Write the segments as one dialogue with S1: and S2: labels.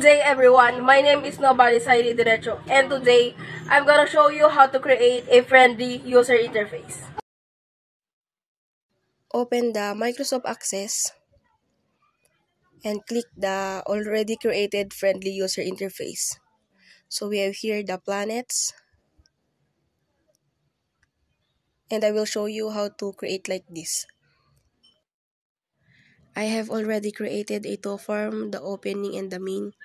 S1: Good day everyone, my name is Nobody Saidi Derecho, and today I'm gonna show you how to create a friendly user interface. Open the Microsoft Access and click the already created friendly user interface. So we have here the planets, and I will show you how to create like this. I have already created a tool form, the opening and the main.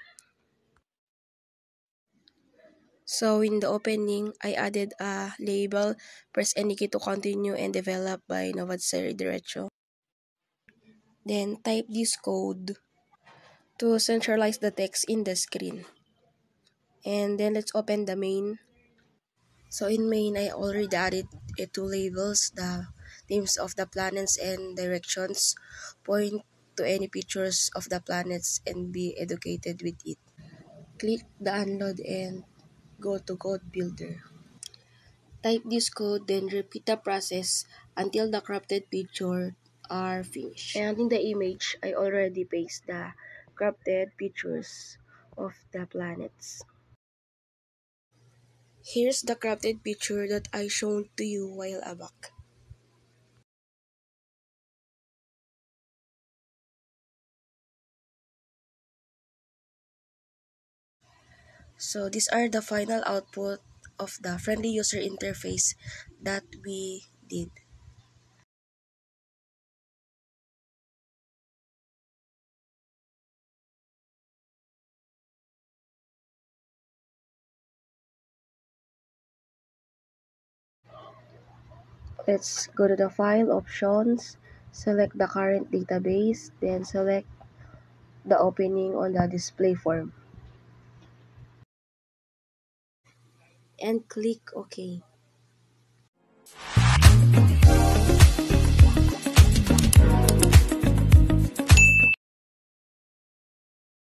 S1: So in the opening, I added a label, press any key to continue and develop by Novadseri Derecho. Then type this code to centralize the text in the screen. And then let's open the main. So in main, I already added two labels, the names of the planets and directions. Point to any pictures of the planets and be educated with it. Click the unload and go to Code Builder. Type this code, then repeat the process until the crafted picture are finished. And in the image, I already paste the crafted pictures of the planets. Here's the crafted picture that I showed to you while back. So these are the final output of the friendly user interface that we did. Let's go to the file options, select the current database, then select the opening on the display form and click OK.